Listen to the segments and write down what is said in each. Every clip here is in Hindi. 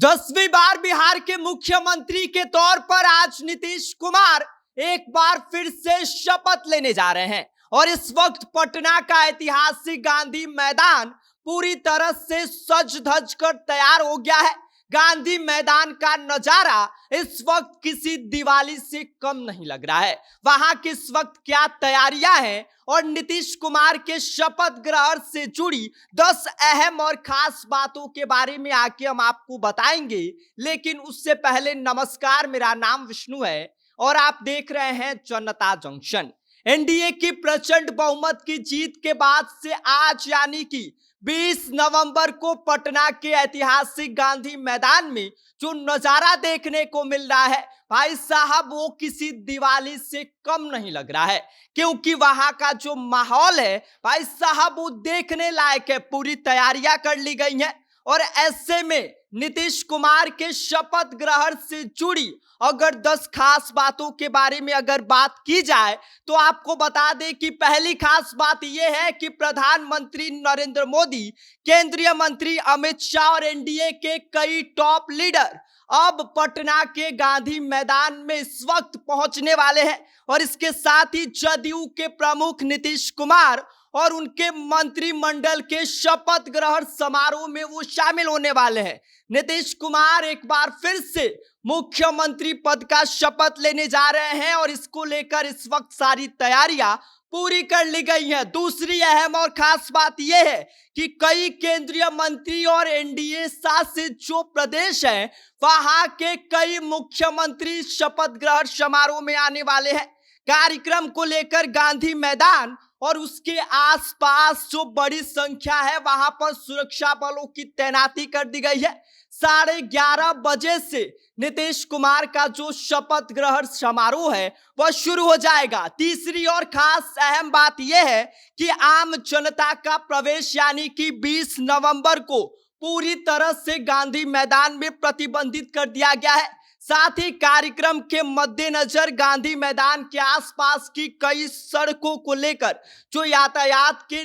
10वीं बार बिहार के मुख्यमंत्री के तौर पर आज नीतीश कुमार एक बार फिर से शपथ लेने जा रहे हैं और इस वक्त पटना का ऐतिहासिक गांधी मैदान पूरी तरह से सज धज कर तैयार हो गया है। गांधी मैदान का नजारा इस वक्त किसी दिवाली से कम नहीं लग रहा है। वहां की इस वक्त क्या तैयारियां हैं और नीतीश कुमार के शपथ ग्रहण से जुड़ी 10 अहम और खास बातों के बारे में आके हम आपको बताएंगे। लेकिन उससे पहले नमस्कार, मेरा नाम विष्णु है और आप देख रहे हैं जनता जंक्शन। एनडीए की प्रचंड बहुमत की जीत के बाद से आज यानी कि 20 नवंबर को पटना के ऐतिहासिक गांधी मैदान में जो नजारा देखने को मिल रहा है भाई साहब, वो किसी दिवाली से कम नहीं लग रहा है, क्योंकि वहां का जो माहौल है भाई साहब वो देखने लायक है। पूरी तैयारियां कर ली गई हैं और ऐसे में नीतीश कुमार के शपथ ग्रहण से जुड़ी अगर 10 खास बातों के बारे में अगर बात की जाए तो आपको बता दें कि पहली खास बात यह है कि प्रधानमंत्री नरेंद्र मोदी, केंद्रीय मंत्री अमित शाह और एनडीए के कई टॉप लीडर अब पटना के गांधी मैदान में इस वक्त पहुंचने वाले हैं और इसके साथ ही जदयू के प्रमुख नीतीश कुमार और उनके मंत्रिमंडल के शपथ ग्रहण समारोह में वो शामिल होने वाले हैं। नीतीश कुमार एक बार फिर से मुख्यमंत्री पद का शपथ लेने जा रहे हैं और इसको लेकर इस वक्त सारी तैयारियां पूरी कर ली गई हैं। दूसरी अहम और खास बात यह है कि कई केंद्रीय मंत्री और एनडीए शासित जो प्रदेश हैं वहां के कई मुख्यमंत्री शपथ ग्रहण समारोह में आने वाले हैं। कार्यक्रम को लेकर गांधी मैदान और उसके आसपास जो बड़ी संख्या है वहां पर सुरक्षा बलों की तैनाती कर दी गई है। 11:30 बजे से नीतीश कुमार का जो शपथ ग्रहण समारोह है वह शुरू हो जाएगा। तीसरी और खास अहम बात यह है कि आम जनता का प्रवेश यानी कि 20 नवंबर को पूरी तरह से गांधी मैदान में प्रतिबंधित कर दिया गया है। साथ ही कार्यक्रम के मद्देनजर गांधी मैदान के आसपास की कई सड़कों को लेकर जो यातायात के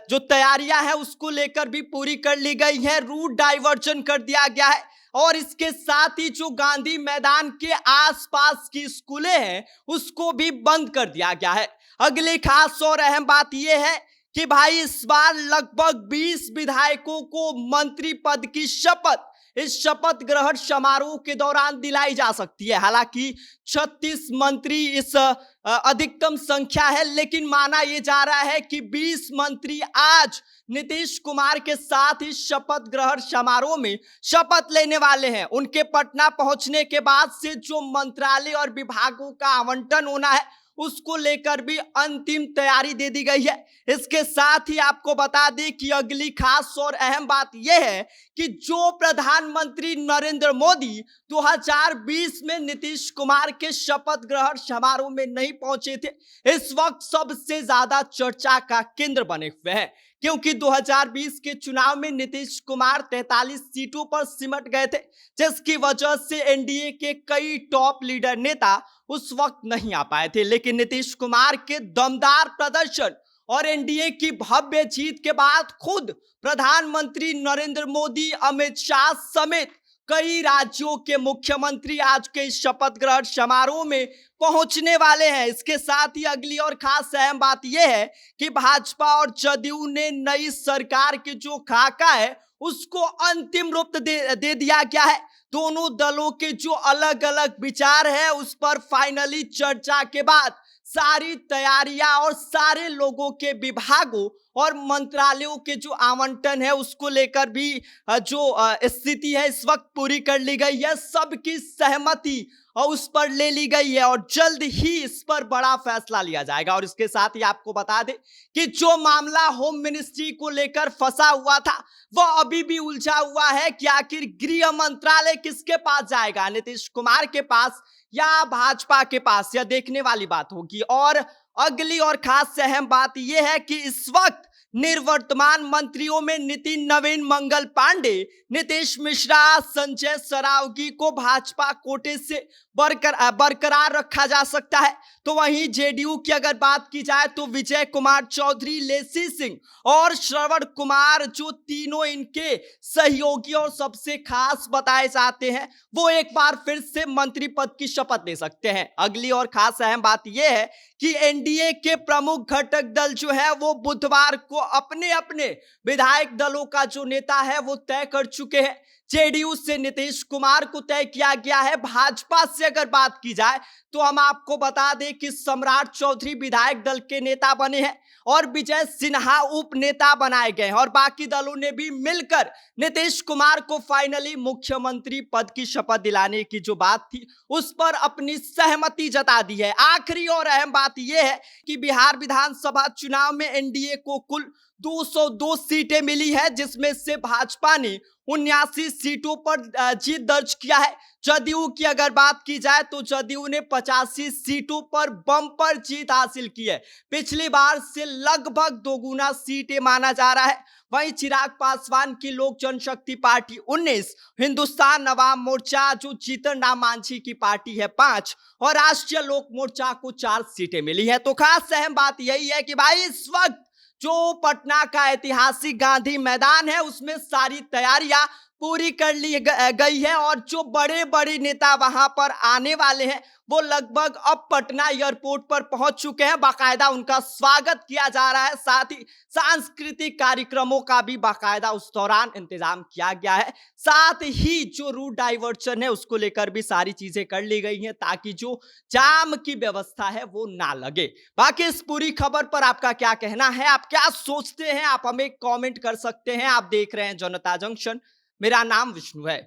जो तैयारियां हैं उसको लेकर भी पूरी कर ली गई है। रूट डाइवर्जन कर दिया गया है और इसके साथ ही जो गांधी मैदान के आसपास की स्कूलें हैं उसको भी बंद कर दिया गया है। अगली खास और अहम बात यह है कि भाई इस बार लगभग 20 विधायकों को मंत्री पद की शपथ इस शपथ ग्रहण समारोह के दौरान दिलाई जा सकती है। हालांकि 36 मंत्री इस अधिकतम संख्या है, लेकिन माना यह जा रहा है कि 20 मंत्री आज नीतीश कुमार के साथ इस शपथ ग्रहण समारोह में शपथ लेने वाले हैं। उनके पटना पहुंचने के बाद से जो मंत्रालय और विभागों का आवंटन होना है उसको लेकर भी अंतिम तैयारी दे दी गई है। इसके साथ ही आपको बता दें कि अगली खास और अहम बात यह है कि जो प्रधानमंत्री नरेंद्र मोदी 2020 में नीतीश कुमार के शपथ ग्रहण समारोह में नहीं पहुंचे थे, इस वक्त सबसे ज्यादा चर्चा का केंद्र बने हुए हैं, क्योंकि 2020 के चुनाव में नीतीश कुमार 43 सीटों पर सिमट गए थे, जिसकी वजह से एनडीए के कई टॉप लीडर नेता उस वक्त नहीं आ पाए थे। लेकिन नीतीश कुमार के दमदार प्रदर्शन और एनडीए की भव्य जीत के बाद खुद प्रधानमंत्री नरेंद्र मोदी, अमित शाह समेत कई राज्यों के मुख्यमंत्री आज के इस शपथ ग्रहण समारोह में पहुंचने वाले हैं। इसके साथ ही अगली और खास अहम बात यह है कि भाजपा और जदयू ने नई सरकार की जो खाका है उसको अंतिम रूप दे दिया गया है। दोनों दलों के जो अलग अलग विचार है उस पर फाइनली चर्चा के बाद सारी तैयारियां और सारे लोगों के विभागों और मंत्रालयों के जो आवंटन है उसको लेकर भी जो स्थिति है इस वक्त पूरी कर ली गई है। सबकी सहमति और उस पर ले ली गई है और जल्द ही इस पर बड़ा फैसला लिया जाएगा। और इसके साथ ही आपको बता दें कि जो मामला होम मिनिस्ट्री को लेकर फंसा हुआ था वह अभी भी उलझा हुआ है कि आखिर गृह मंत्रालय किसके पास जाएगा, नीतीश कुमार के पास या भाजपा के पास, यह देखने वाली बात होगी। और अगली और खास अहम बात यह है कि इस वक्त निर्वर्तमान मंत्रियों में नितिन नवीन मंगल पांडे, नीतीश मिश्रा, संजय सरावगी को भाजपा कोटे से बरकरार रखा जा सकता है। तो वहीं जेडीयू की अगर बात की जाए तो विजय कुमार चौधरी, लेसी सिंह और श्रवण कुमार, जो तीनों इनके सहयोगी और सबसे खास बताए जाते हैं, वो एक बार फिर से मंत्री पद की शपथ ले सकते हैं। अगली और खास अहम बात यह है कि एनडीए के प्रमुख घटक दल जो है वो बुधवार को अपने अपने विधायक दलों का जो नेता है वो तय कर चुके हैं। जेडीयू से नीतीश कुमार को तय किया गया है। भाजपा से अगर बात की जाए तो हम आपको बता दें कि सम्राट चौधरी विधायक दल के नेता बने हैं और विजय सिन्हा उप नेता बनाए गए हैं और बाकी दलों ने भी मिलकर नीतीश कुमार को फाइनली मुख्यमंत्री पद की शपथ दिलाने की जो बात थी उस पर अपनी सहमति जता दी है। आखिरी और अहम बात यह है कि बिहार विधानसभा चुनाव में एनडीए को कुल 202 सीटें मिली है, जिसमें से भाजपा ने 79 सीटों पर जीत दर्ज किया है। जदयू की अगर बात की जाए तो जदयू ने 85 सीटों पर बम्पर जीत हासिल की है, पिछली बार से लगभग दोगुना सीटें माना जा रहा है। वहीं चिराग पासवान की लोक जनशक्ति पार्टी 19, हिंदुस्तान अवाम मोर्चा जो जीतन राम मांझी की पार्टी है 5 और राष्ट्रीय लोक मोर्चा को 4 सीटें मिली है। तो खास अहम बात यही है कि भाई इस वक्त जो पटना का ऐतिहासिक गांधी मैदान है उसमें सारी तैयारियां पूरी कर ली गई है और जो बड़े बड़े नेता वहां पर आने वाले हैं वो लगभग अब पटना एयरपोर्ट पर पहुंच चुके हैं। बाकायदा उनका स्वागत किया जा रहा है, साथ ही सांस्कृतिक कार्यक्रमों का भी बाकायदा उस दौरान इंतजाम किया गया है। साथ ही जो रूट डाइवर्जन है उसको लेकर भी सारी चीजें कर ली गई हैं ताकि जो जाम की व्यवस्था है वो ना लगे। बाकी इस पूरी खबर पर आपका क्या कहना है, आप क्या सोचते हैं, आप हमें कमेंट कर सकते हैं। आप देख रहे हैं जनता जंक्शन, मेरा नाम विष्णु है।